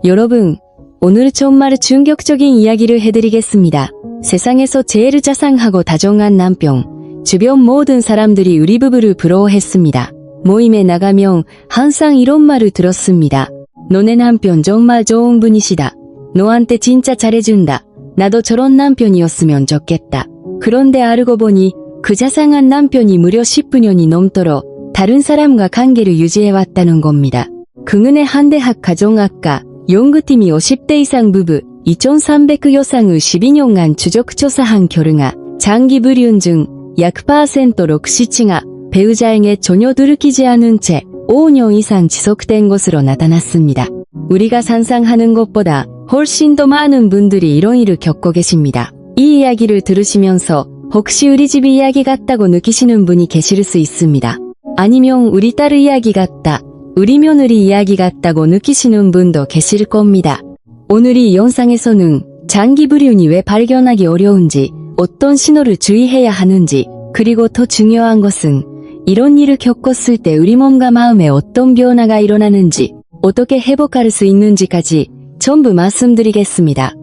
여러분, 오늘 정말 충격적인 이야기를 해드리겠습니다. 세상에서 제일 자상하고 다정한 남편, 주변 모든 사람들이 우리 부부를 부러워했습니다. 모임에 나가면 항상 이런 말을 들었습니다. 너네 남편 정말 좋은 분이시다. 너한테 진짜 잘해준다. 나도 저런 남편이었으면 좋겠다. 그런데 알고 보니 그 자상한 남편이 무려 10년이 넘도록 다른 사람과 관계를 유지해왔다는 겁니다. 긍은의 한대학 가정학과 연구팀이 50대 이상 부부 2,300 여성을 12년간 추적조사한 결과 장기 불륜 중 약 10% 67가 배우자에게 전혀 들키지 않은 채 5년 이상 지속된 것으로 나타났습니다. 우리가 상상하는 것보다 훨씬 더 많은 분들이 이런 일을 겪고 계십니다. 이 이야기를 들으시면서 혹시 우리 집 이야기 같다고 느끼시는 분이 계실 수 있습니다. 아니면 우리 딸 이야기 같다, 우리 며느리 이야기 같다고 느끼시는 분도 계실 겁니다. 오늘 이 영상에서는 장기 불륜이 왜 발견하기 어려운지, 어떤 신호를 주의해야 하는지, 그리고 더 중요한 것은 이런 일을 겪었을 때 우리 몸과 마음에 어떤 변화가 일어나는지, 어떻게 회복할 수 있는지까지 전부 말씀드리겠습니다.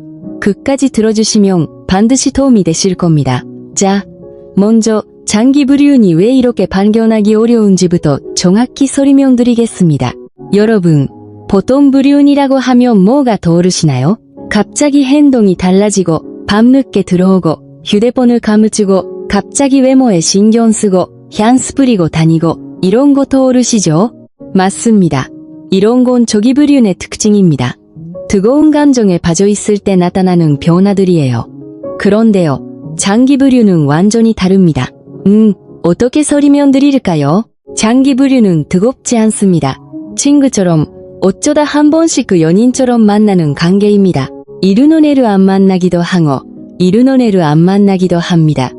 끝까지 들어주시면 반드시 도움이 되실 겁니다. 자, 먼저 장기 불륜이 왜 이렇게 발견하기 어려운지부터 정확히 설명드리겠습니다. 여러분, 보통 불륜이라고 하면 뭐가 떠오르시나요? 갑자기 행동이 달라지고 밤늦게 들어오고 휴대폰을 감추고 갑자기 외모에 신경 쓰고 향수 뿌리고 다니고 이런 거 떠오르시죠? 맞습니다. 이런 건 조기 불륜의 특징입니다. 뜨거운 감정에 빠져 있을 때 나타나는 변화들이에요. 그런데요, 장기 불륜은 완전히 다릅니다. 어떻게 설명드릴까요? 장기 불륜은 뜨겁지 않습니다. 친구처럼 어쩌다 한 번씩 그 연인처럼 만나는 관계입니다. 이르는 애를 안 만나기도 하고 이르는 애를 안 만나기도 합니다.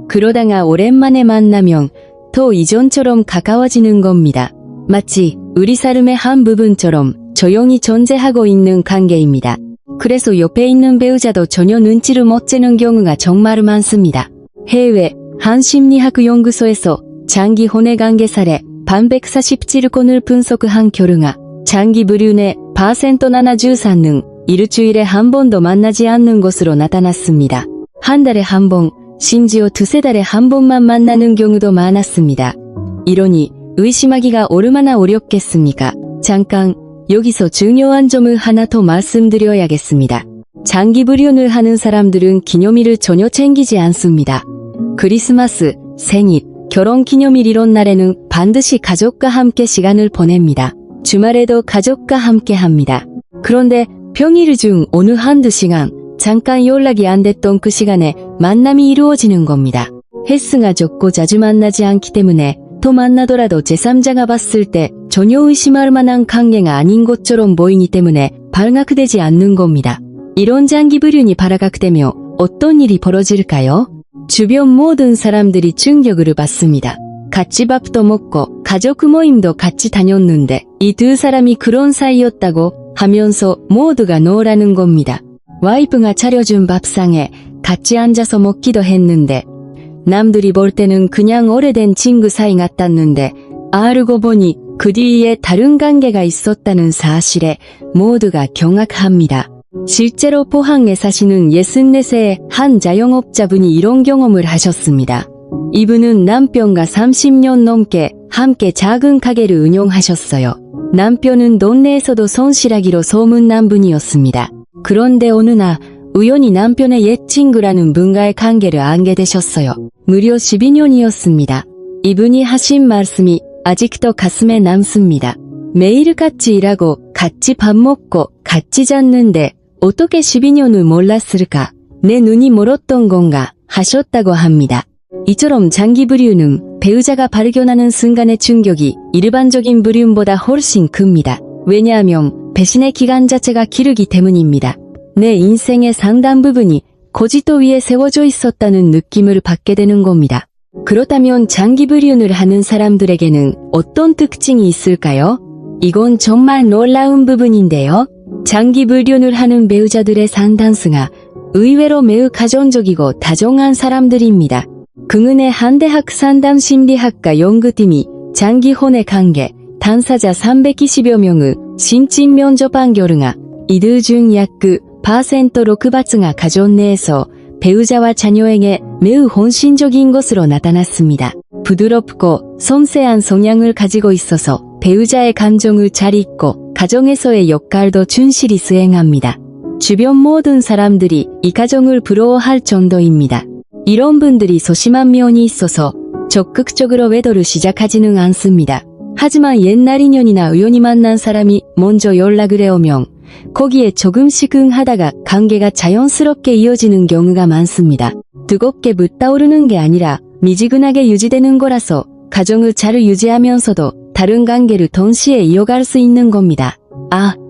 그러다가 오랜만에 만나면 또 이전처럼 가까워지는 겁니다. 마치 우리 삶의 한 부분처럼 조용히 존재하고 있는 관계입니다. 그래서 옆에 있는 배우자도 전혀 눈치를 못 채는 경우가 정말 많습니다. 해외 한 심리학 연구소에서 장기 혼외 관계 사례 147건을 분석한 결과 장기 불륜의 % 73는 일주일에 한 번도 만나지 않는 것으로 나타났습니다. 한 달에 한 번, 심지어 두세 달에 한 번만 만나는 경우도 많았습니다. 이러니 의심하기가 얼마나 어렵겠습니까? 잠깐 여기서 중요한 점을 하나 더 말씀드려야겠습니다. 장기 불륜을 하는 사람들은 기념일을 전혀 챙기지 않습니다. 크리스마스, 생일, 결혼 기념일 이런 날에는 반드시 가족과 함께 시간을 보냅니다. 주말에도 가족과 함께 합니다. 그런데 평일 중 어느 한두 시간, 잠깐 연락이 안 됐던 그 시간에 만남이 이루어지는 겁니다. 횟수가 적고 자주 만나지 않기 때문에 또 만나더라도 제3자가 봤을 때 전혀 의심할 만한 관계가 아닌 것처럼 보이기 때문에 발각되지 않는 겁니다. 이런 장기 불륜이 발각되면 어떤 일이 벌어질까요? 주변 모든 사람들이 충격을 받습니다. 같이 밥도 먹고 가족 모임도 같이 다녔는데 이 두 사람이 그런 사이였다고 하면서 모두가 노라는 겁니다. 와이프가 차려준 밥상에 같이 앉아서 먹기도 했는데 남들이 볼 때는 그냥 오래된 친구 사이 같았는데 알고 보니 그 뒤에 다른 관계가 있었다는 사실에 모두가 경악합니다. 실제로 포항에 사시는 64세의 한 자영업자분이 이런 경험을 하셨습니다. 이분은 남편과 30년 넘게 함께 작은 가게를 운영하셨어요. 남편은 동네에서도 성실하기로 소문난 분이었습니다. 그런데 어느 날 우연히 남편의 옛 친구라는 분과의 관계를 알게 되셨어요. 무려 12년이었습니다. 이분이 하신 말씀이 아직도 가슴에 남습니다. 매일 같이 일하고 같이 밥 먹고 같이 잤는데 어떻게 12년을 몰랐을까? 내 눈이 멀었던 건가? 하셨다고 합니다. 이처럼 장기 불륜은 배우자가 발견하는 순간의 충격이 일반적인 불륜보다 훨씬 큽니다. 왜냐하면 배신의 기간 자체가 길기 때문입니다. 내 인생의 상당 부분이 거짓도 위에 세워져 있었다는 느낌을 받게 되는 겁니다. 그렇다면 장기 불륜을 하는 사람들에게는 어떤 특징이 있을까요? 이건 정말 놀라운 부분인데요. 장기 불륜을 하는 배우자들의 상당수가 의외로 매우 가정적이고 다정한 사람들입니다. 긍은의 한대학 상담심리학과 연구팀이 장기 혼외 관계 당사자 320여 명을 심층 면접한 결과 이들 중 약 6%가 가족 내에서 배우자와 자녀에게 매우 헌신적인 것으로 나타났습니다. 부드럽고 섬세한 성향을 가지고 있어서 배우자의 감정을 잘 읽고 가정에서의 역할도 충실히 수행합니다. 주변 모든 사람들이 이 가정을 부러워할 정도입니다. 이런 분들이 소심한 면이 있어서 적극적으로 외도를 시작하지는 않습니다. 하지만 옛날 인연이나 우연히 만난 사람이 먼저 연락을 해오면 거기에 조금씩 응하다가 관계가 자연스럽게 이어지는 경우가 많습니다. 뜨겁게 불타오르는 게 아니라 미지근하게 유지되는 거라서 가정을 잘 유지하면서도 다른 관계를 동시에 이어갈 수 있는 겁니다.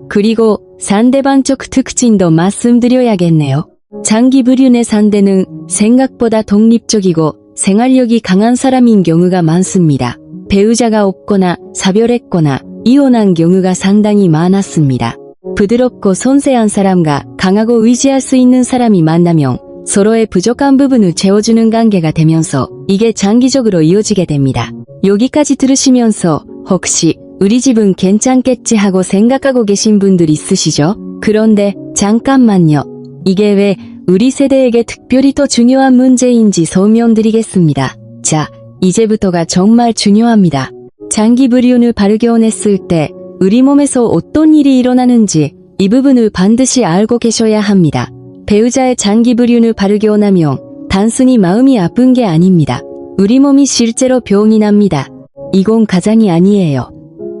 그리고 상대방적 특징도 말씀드려야겠네요. 장기 불륜의 상대는 생각보다 독립적이고 생활력이 강한 사람인 경우가 많습니다. 배우자가 없거나 사별했거나 이혼한 경우가 상당히 많았습니다. 부드럽고 섬세한 사람과 강하고 의지할 수 있는 사람이 만나면 서로의 부족한 부분을 채워주는 관계가 되면서 이게 장기적으로 이어지게 됩니다. 여기까지 들으시면서 혹시 우리 집은 괜찮겠지 하고 생각하고 계신 분들 있으시죠? 그런데 잠깐만요. 이게 왜 우리 세대에게 특별히 더 중요한 문제인지 설명드리겠습니다. 자, 이제부터가 정말 중요합니다. 장기 불륜을 발견했을 때 우리 몸에서 어떤 일이 일어나는지 이 부분을 반드시 알고 계셔야 합니다. 배우자의 장기 불륜을 발견하면 단순히 마음이 아픈 게 아닙니다. 우리 몸이 실제로 병이 납니다. 이건 가장이 아니에요.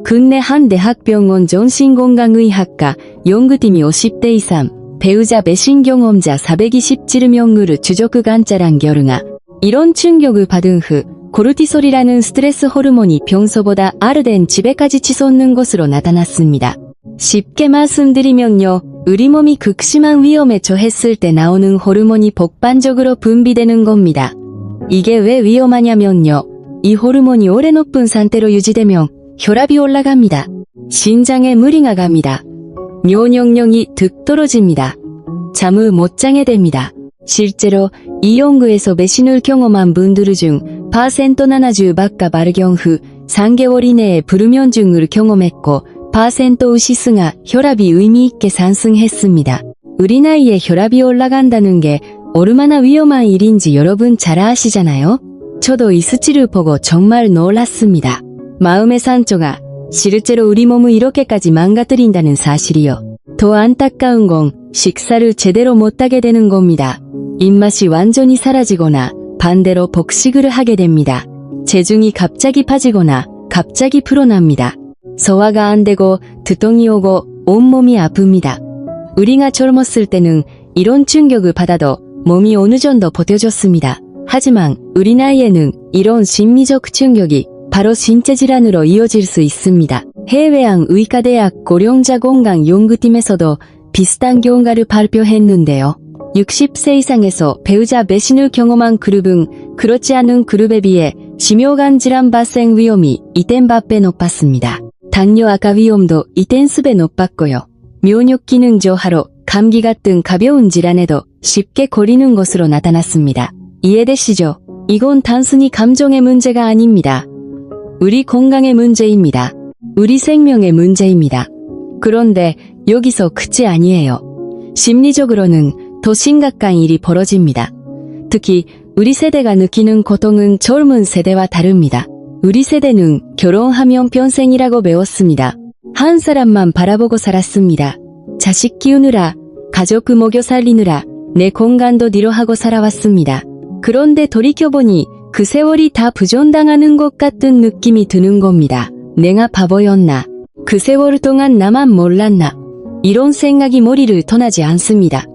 국내 한 대학병원 정신건강의학과 연구팀이 50대 이상 배우자 배신 경험자 427명을 추적 관찰한 결과 이런 충격을 받은 후 코르티솔이라는 스트레스 호르몬이 평소보다 아르덴 지배까지 치솟는 것으로 나타났습니다. 쉽게 말씀드리면요. 우리 몸이 극심한 위험에 처했을 때 나오는 호르몬이 폭발적으로 분비되는 겁니다. 이게 왜 위험하냐면요. 이 호르몬이 오래 높은 상태로 유지되면 혈압이 올라갑니다. 심장에 무리가 갑니다. 면역력이 득 떨어집니다. 잠을 못 자게 됩니다. 실제로 이 연구에서 배신을 경험한 분들 중 70%가 발견 후 3개월 이내에 불면증을 경험했고 5%가 혈압이 의미 있게 상승했습니다. 우리 나이에 혈압이 올라간다는 게 얼마나 위험한 일인지 여러분 잘 아시잖아요? 저도 이 수치를 보고 정말 놀랐습니다. 마음의 상처가 실제로 우리 몸을 이렇게까지 망가뜨린다는 사실이요. 더 안타까운 건 식사를 제대로 못하게 되는 겁니다. 입맛이 완전히 사라지거나 반대로 폭식을 하게 됩니다. 체중이 갑자기 빠지거나 갑자기 불어납니다. 소화가 안 되고 두통이 오고 온몸이 아픕니다. 우리가 젊었을 때는 이런 충격을 받아도 몸이 어느 정도 버텨줬습니다. 하지만 우리 나이에는 이런 심리적 충격이 바로 신체 질환으로 이어질 수 있습니다. 해외양 의과대학 고령자 건강 연구팀에서도 비슷한 결과를 발표했는데요. 60세 이상에서 배우자 배신을 경험한 그룹은 그렇지 않은 그룹에 비해 심혈관 질환 발생 위험이 2.8배 높았습니다. 당뇨 악화 위험도 2.4배 높았고요. 면역 기능 저하로 감기 같은 가벼운 질환에도 쉽게 걸리는 것으로 나타났습니다. 이해되시죠? 이건 단순히 감정의 문제가 아닙니다. 우리 건강의 문제입니다. 우리 생명의 문제입니다. 그런데 여기서 끝이 아니에요. 심리적으로는 더 심각한 일이 벌어집니다. 특히 우리 세대가 느끼는 고통은 젊은 세대와 다릅니다. 우리 세대는 결혼하면 평생이라고 배웠습니다. 한 사람만 바라보고 살았습니다. 자식 키우느라, 가족 먹여 살리느라 내 건강도 뒤로하고 살아왔습니다. 그런데 돌이켜보니 그 세월이 다 부정당하는 것 같은 느낌이 드는 겁니다. 내가 바보였나? 그 세월 동안 나만 몰랐나? 이런 생각이 머리를 떠나지 않습니다.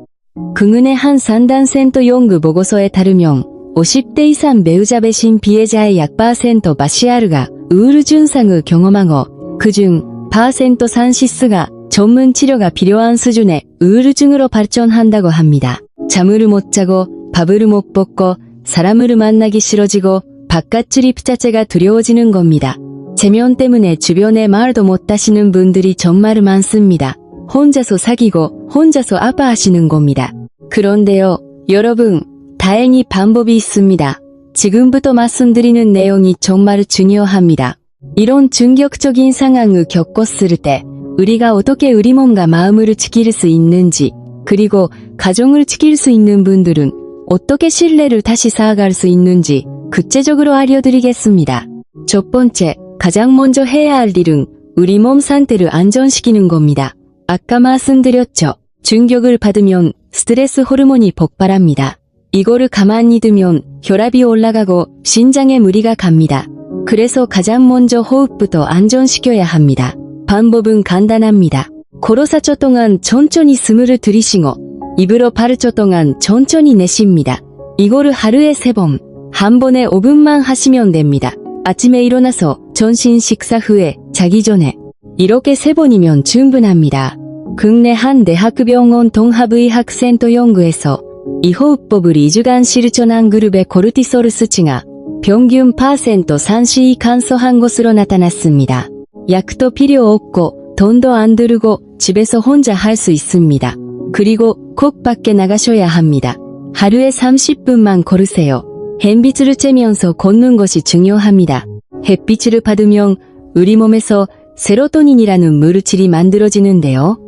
국내 한 상담센터 연구 보고서에 따르면 50대 이상 배우자 배신 피해자의 약 8%가 우울 증상을 경험하고 그중 30%가 전문 치료가 필요한 수준의 우울증으로 발전한다고 합니다. 잠을 못 자고 밥을 못 먹고 사람을 만나기 싫어지고 바깥 출입 자체가 두려워지는 겁니다. 체면 때문에 주변에 말도 못 하시는 분들이 정말 많습니다. 혼자서 사귀고 혼자서 아파하시는 겁니다. 그런데요, 여러분, 다행히 방법이 있습니다. 지금부터 말씀드리는 내용이 정말 중요합니다. 이런 충격적인 상황을 겪었을 때 우리가 어떻게 우리 몸과 마음을 지킬 수 있는지, 그리고 가정을 지킬 수 있는 분들은 어떻게 신뢰를 다시 쌓아갈 수 있는지 구체적으로 알려드리겠습니다. 첫 번째, 가장 먼저 해야 할 일은 우리 몸 상태를 안정시키는 겁니다. 아까 말씀드렸죠. 충격을 받으면 스트레스 호르몬이 폭발합니다. 이거를 가만히 두면 혈압이 올라가고 심장에 무리가 갑니다. 그래서 가장 먼저 호흡부터 안정시켜야 합니다. 방법은 간단합니다. 코로 4초 동안 천천히 숨을 들이쉬고 입으로 8초 동안 천천히 내쉽니다. 이거를 하루에 3번, 한 번에 5분만 하시면 됩니다. 아침에 일어나서 점심 식사 후에 자기 전에 이렇게 3번이면 충분합니다. 국내 한 대학병원 동합의학센터 연구에서 이 호흡법을 2주간 실천한 그룹의 코르티솔 수치가 평균 % 상시 감소한 것으로 나타났습니다. 약도 필요 없고 돈도 안 들고 집에서 혼자 할 수 있습니다. 그리고 꼭 밖에 나가셔야 합니다. 하루에 30분만 걸으세요. 햇빛을 쬐면서 걷는 것이 중요합니다. 햇빛을 받으면 우리 몸에서 세로토닌이라는 물질이 만들어지는데요.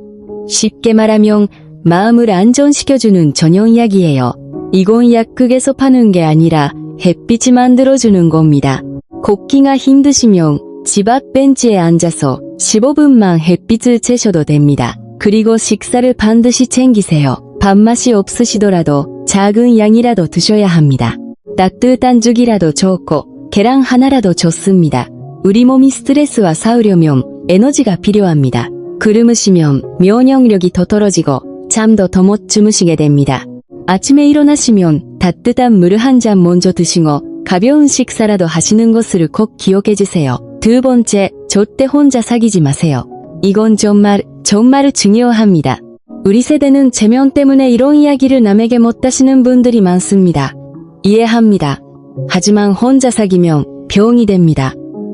쉽게 말하면 마음을 안정시켜주는 전용약이에요. 이건 약국에서 파는 게 아니라 햇빛이 만들어주는 겁니다. 걷기가 힘드시면 집 앞 벤치에 앉아서 15분만 햇빛을 쬐셔도 됩니다. 그리고 식사를 반드시 챙기세요. 밥맛이 없으시더라도 작은 양이라도 드셔야 합니다. 따뜻한 죽이라도 좋고 계란 하나라도 좋습니다. 우리 몸이 스트레스와 싸우려면 에너지가 필요합니다. 굶으시면 면역력이 더 떨어지고 잠도 더 못 주무시게 됩니다. 아침에 일어나시면 따뜻한 물을 한 잔 먼저 드시고 가벼운 식사라도 하시는 것을 꼭 기억해 주세요. 두 번째, 절대 혼자 사귀지 마세요. 이건 정말 중요합니다. 우리 세대는 체면 때문에 이런 이야기를 남에게 못 하시는 분들이 많습니다. 이해합니다. 하지만 혼자 사귀면 병이 됩니다.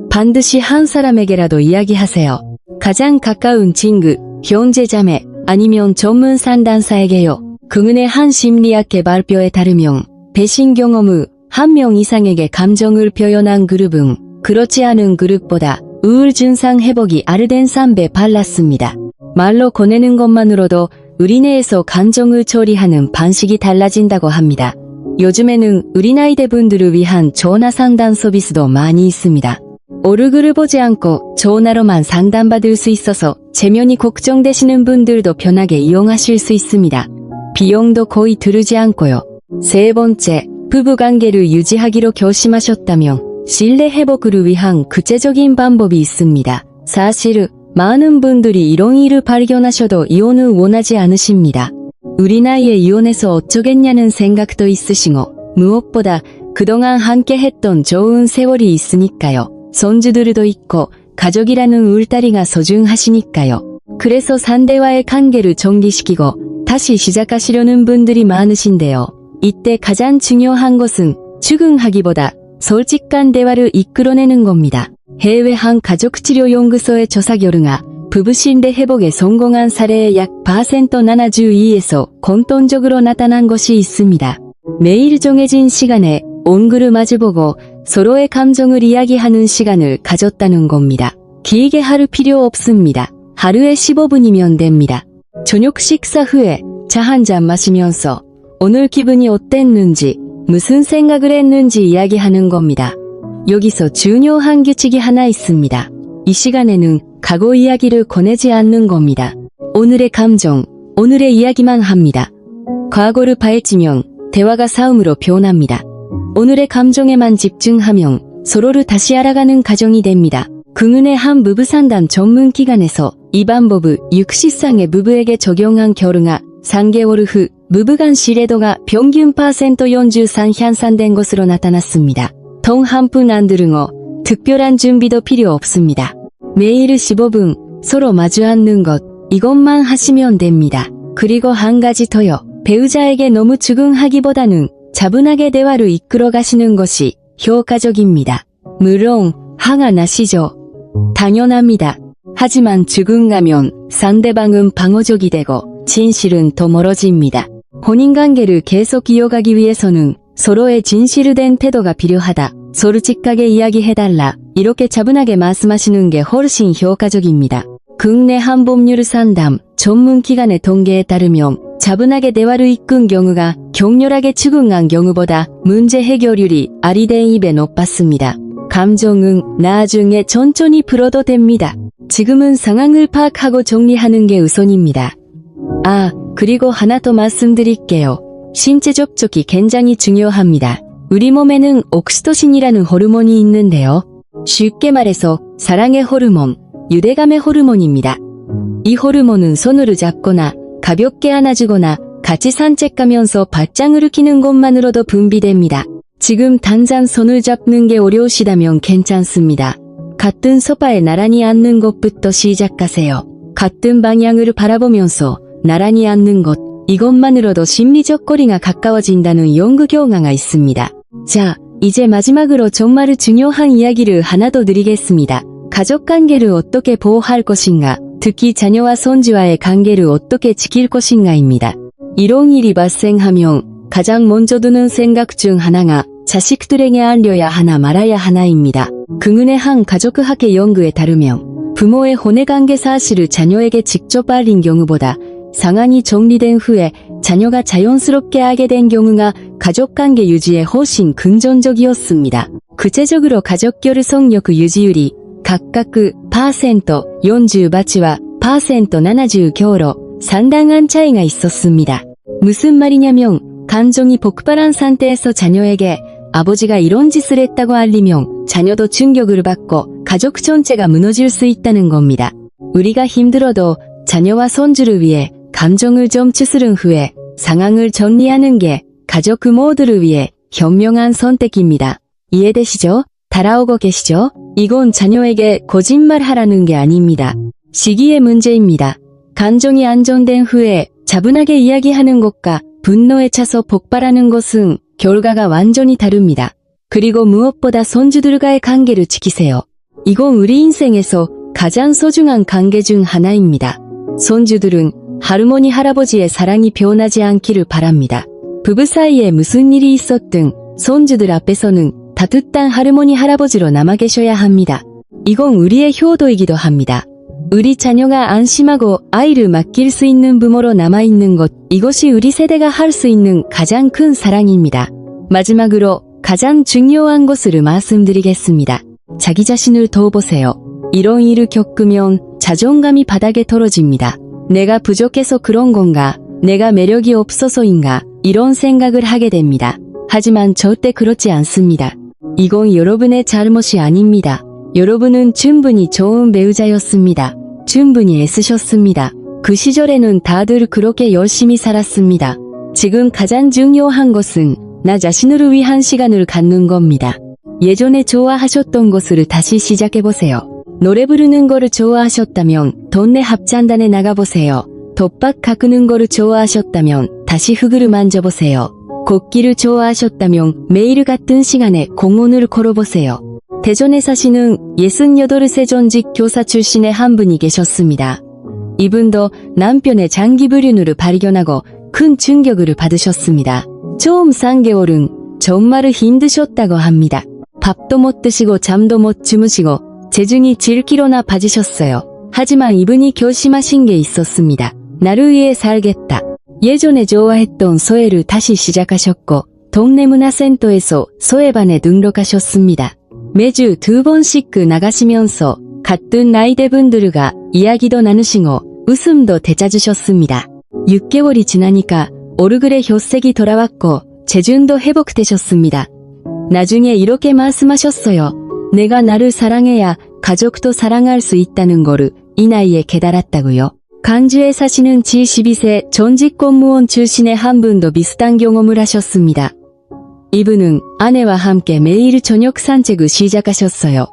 반드시 한 사람에게라도 이야기하세요. 가장 가까운 친구, 형제 자매, 아니면 전문 상담사에게요. 국내 한 심리학계 발표에 따르면 배신 경험 후 한 명 이상에게 감정을 표현한 그룹은 그렇지 않은 그룹보다 우울 증상 회복이 아르덴 3배 빨랐습니다. 말로 꺼내는 것만으로도 우리 뇌에서 감정을 처리하는 방식이 달라진다고 합니다. 요즘에는 우리 나이대 분들을 위한 전화 상담 서비스도 많이 있습니다. 얼굴을 보지 않고 전화로만 상담받을 수 있어서 체면이 걱정되시는 분들도 편하게 이용하실 수 있습니다. 비용도 거의 들지 않고요. 세 번째, 부부관계를 유지하기로 결심하셨다면 신뢰 회복을 위한 구체적인 방법이 있습니다. 사실 많은 분들이 이런 일을 발견하셔도 이혼을 원하지 않으십니다. 우리 나이에 이혼해서 어쩌겠냐는 생각도 있으시고 무엇보다 그동안 함께 했던 좋은 세월이 있으니까요. 손주들도 있고 가족이라는 울타리가 소중하시니까요. 그래서 상대와의 관계를 정리시키고 다시 시작하시려는 분들이 많으신데요. 이때 가장 중요한 것은 추궁하기보다 솔직한 대화를 이끌어내는 겁니다. 해외 한 가족치료연구소의 조사 결과 부부 신뢰 회복에 성공한 사례의 약 72%에서 공통적으로 나타난 것이 있습니다. 매일 정해진 시간에 얼굴을 마주보고 서로의 감정을 이야기하는 시간을 가졌다는 겁니다. 길게 할 필요 없습니다. 하루에 15분이면 됩니다. 저녁 식사 후에 차 한 잔 마시면서 오늘 기분이 어땠는지, 무슨 생각을 했는지 이야기하는 겁니다. 여기서 중요한 규칙이 하나 있습니다. 이 시간에는 과거 이야기를 꺼내지 않는 겁니다. 오늘의 감정, 오늘의 이야기만 합니다. 과거를 파헤치면 대화가 싸움으로 변합니다. 오늘의 감정에만 집중하면 서로를 다시 알아가는 과정이 됩니다. 국내 한 부부상담 전문 기관에서 이 방법을 60상의 부부에게 적용한 결과 3개월 후 부부간 신뢰도가 평균 %43 향상된 것으로 나타났습니다. 돈 한 푼 안 들고 특별한 준비도 필요 없습니다. 매일 15분 서로 마주 앉는 것, 이것만 하시면 됩니다. 그리고 한 가지 더요. 배우자에게 너무 추궁하기보다는 차분하게 대화를 이끌어 가시는 것이 효과적입니다. 물론 화가 나시죠? 당연합니다. 하지만 추궁하면 상대방은 방어적이 되고 진실은 더 멀어집니다. 혼인관계를 계속 이어가기 위해서는 서로의 진실을 된 태도가 필요하다. 솔직하게 이야기해달라. 이렇게 차분하게 말씀하시는 게 훨씬 효과적입니다. 국내 한법률 상담 전문기관의 통계에 따르면 차분하게 대화를 이끈 경우가 격렬하게 추궁한 경우보다 문제 해결률이 아리대입에 높았습니다. 감정은 나중에 천천히 풀어도 됩니다. 지금은 상황을 파악하고 정리하는 게 우선입니다. 그리고 하나 더 말씀드릴게요. 신체 접촉이 굉장히 중요합니다. 우리 몸에는 옥시토신이라는 호르몬이 있는데요. 쉽게 말해서 사랑의 호르몬, 유대감의 호르몬입니다. 이 호르몬은 손으로 잡거나 가볍게 안아주거나 같이 산책하면서 발장을 키는 것만으로도 분비됩니다. 지금 당장 손을 잡는 게 어려우시다면 괜찮습니다. 같은 소파에 나란히 앉는 것부터 시작하세요. 같은 방향을 바라보면서 나란히 앉는 것, 이것만으로도 심리적 거리가 가까워진다는 연구 결과가 있습니다. 자, 이제 마지막으로 정말 중요한 이야기를 하나 더 드리겠습니다. 가족관계를 어떻게 보호할 것인가, 특히 자녀와 손주와의 관계를 어떻게 지킬 것인가입니다. 이런 일이 발생하면 가장 먼저 드는 생각 중 하나가 자식들에게 알려야 하나 말아야 하나입니다. 국내 한 가족학회 연구에 따르면 부모의 혼외관계 사실을 자녀에게 직접 알린 경우보다 상황이 정리된 후에 자녀가 자연스럽게 알게 된 경우가 가족관계 유지에 훨씬 긍정적이었습니다. 구체적으로 가족결 성력 유지율이 각각 48%와 70%로 상당한 차이가 있었습니다. 무슨 말이냐면 감정이 폭발한 상태에서 자녀에게 아버지가 이런 짓을 했다고 알리면 자녀도 충격을 받고 가족 전체가 무너질 수 있다는 겁니다. 우리가 힘들어도 자녀와 손주를 위해 감정을 좀 추스른 후에 상황을 정리하는 게 가족 모두를 위해 현명한 선택입니다. 이해되시죠? 따라오고 계시죠? 이건 자녀에게 거짓말하라는 게 아닙니다. 시기의 문제입니다. 감정이 안정된 후에 차분하게 이야기하는 것과 분노에 차서 폭발하는 것은 결과가 완전히 다릅니다. 그리고 무엇보다 손주들과의 관계를 지키세요. 이건 우리 인생에서 가장 소중한 관계 중 하나입니다. 손주들은 할머니 할아버지의 사랑이 변하지 않기를 바랍니다. 부부 사이에 무슨 일이 있었든 손주들 앞에서는 따뜻한 할머니 할아버지로 남아 계셔야 합니다. 이건 우리의 효도이기도 합니다. 우리 자녀가 안심하고 아이를 맡길 수 있는 부모로 남아있는 것, 이것이 우리 세대가 할 수 있는 가장 큰 사랑입니다. 마지막으로 가장 중요한 것을 말씀드리겠습니다. 자기 자신을 도와보세요. 이런 일을 겪으면 자존감이 바닥에 떨어집니다. 내가 부족해서 그런 건가? 내가 매력이 없어서인가? 이런 생각을 하게 됩니다. 하지만 절대 그렇지 않습니다. 이건 여러분의 잘못이 아닙니다. 여러분은 충분히 좋은 배우자였습니다. 충분히 애쓰셨습니다. 그 시절에는 다들 그렇게 열심히 살았습니다. 지금 가장 중요한 것은 나 자신을 위한 시간을 갖는 겁니다. 예전에 좋아하셨던 것을 다시 시작해보세요. 노래 부르는 거를 좋아하셨다면 동네 합창단에 나가보세요. 덮밥 깎는 거를 좋아하셨다면 다시 흙을 만져보세요. 걷기를 좋아하셨다면 매일 같은 시간에 공원을 걸어보세요. 대전에 사시는 68세 전직 교사 출신의 한 분이 계셨습니다. 이분도 남편의 장기불륜을 발견하고 큰 충격을 받으셨습니다. 처음 3개월은 정말 힘드셨다고 합니다. 밥도 못 드시고 잠도 못 주무시고 체중이 7kg나 빠지셨어요. 하지만 이분이 결심하신 게 있었습니다. 나를 위해 살겠다. 예전에 좋아했던 소해를 다시 시작하셨고 동네 문화센터에서 소해반에 등록하셨습니다. 매주 2번씩 나가시면서 같은 나이대분들과 이야기도 나누시고 웃음도 되찾으셨습니다. 6개월이 지나니까 얼굴에 혈색이 돌아왔고 체중도 회복되셨습니다. 나중에 이렇게 말씀하셨어요. 내가 나를 사랑해야 가족도 사랑할 수 있다는 거를 이 나이에 깨달았다고요. 광주에 사시는 72세 전직 공무원 출신의 한 분도 비슷한 경험을 하셨습니다. 이분은 아내와 함께 매일 저녁 산책을 시작하셨어요.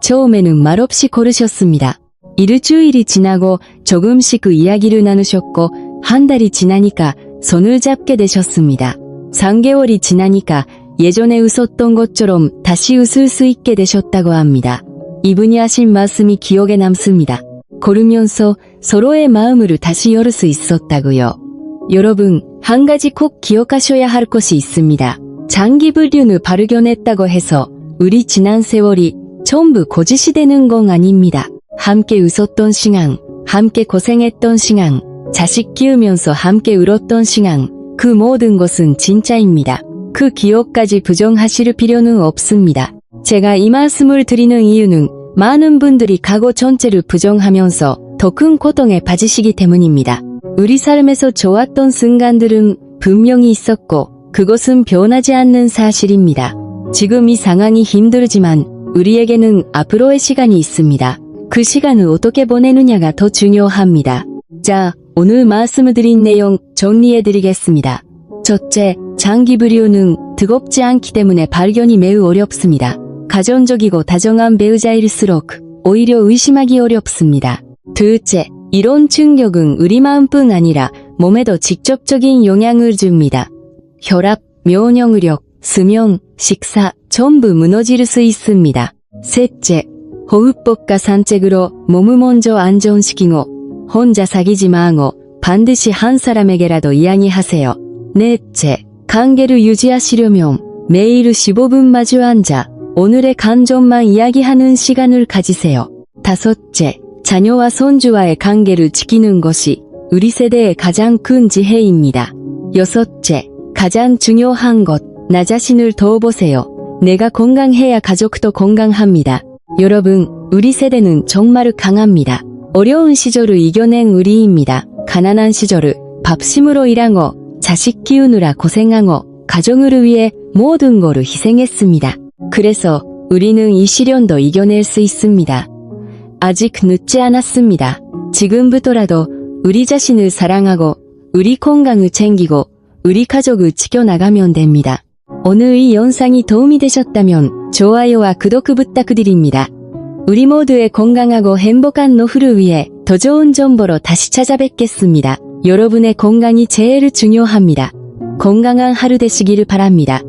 처음에는 말없이 걸으셨습니다. 일주일이 지나고 조금씩 그 이야기를 나누셨고 한 달이 지나니까 손을 잡게 되셨습니다. 3개월이 지나니까 예전에 웃었던 것처럼 다시 웃을 수 있게 되셨다고 합니다. 이분이 하신 말씀이 기억에 남습니다. 걸으면서 서로의 마음을 다시 열 수 있었다고요. 여러분, 한 가지 꼭 기억하셔야 할 것이 있습니다. 장기불륜을 발견했다고 해서 우리 지난 세월이 전부 거짓이 되는 건 아닙니다. 함께 웃었던 시간, 함께 고생했던 시간, 자식 키우면서 함께 울었던 시간, 그 모든 것은 진짜입니다. 그 기억까지 부정하실 필요는 없습니다. 제가 이 말씀을 드리는 이유는 많은 분들이 과거 전체를 부정하면서 더 큰 고통에 빠지시기 때문입니다. 우리 삶에서 좋았던 순간들은 분명히 있었고 그것은 변하지 않는 사실입니다. 지금 이 상황이 힘들지만 우리에게는 앞으로의 시간이 있습니다. 그 시간을 어떻게 보내느냐가 더 중요합니다. 자, 오늘 말씀드린 내용 정리해드리겠습니다. 첫째, 장기 불륜은 뜨겁지 않기 때문에 발견이 매우 어렵습니다. 가정적이고 다정한 배우자일수록 오히려 의심하기 어렵습니다. 둘째, 이런 충격은 우리 마음뿐 아니라 몸에도 직접적인 영향을 줍니다. 혈압, 면역력, 수면, 식사 전부 무너질 수 있습니다. 셋째, 호흡법과 산책으로 몸을 먼저 안정시키고 혼자 사귀지 마고 반드시 한 사람에게라도 이야기하세요. 넷째, 관계를 유지하시려면 매일 15분 마주 앉아 오늘의 감정만 이야기하는 시간을 가지세요. 다섯째, 자녀와 손주와의 관계를 지키는 것이 우리 세대의 가장 큰 지혜입니다. 여섯째, 가장 중요한 것, 나 자신을 도와보세요. 내가 건강해야 가족도 건강합니다. 여러분, 우리 세대는 정말 강합니다. 어려운 시절을 이겨낸 우리입니다. 가난한 시절을 밥심으로 일하고 자식 키우느라 고생하고 가정을 위해 모든 것을 희생했습니다. 그래서 우리는 이 시련도 이겨낼 수 있습니다. 아직 늦지 않았습니다. 지금부터라도 우리 자신을 사랑하고 우리 건강을 챙기고 우리 가족을 지켜나가면 됩니다. 오늘 이 영상이 도움이 되셨다면 좋아요와 구독 부탁드립니다. 우리 모두의 건강하고 행복한 노후를 위해 더 좋은 정보로 다시 찾아뵙겠습니다. 여러분의 건강이 제일 중요합니다. 건강한 하루 되시기를 바랍니다.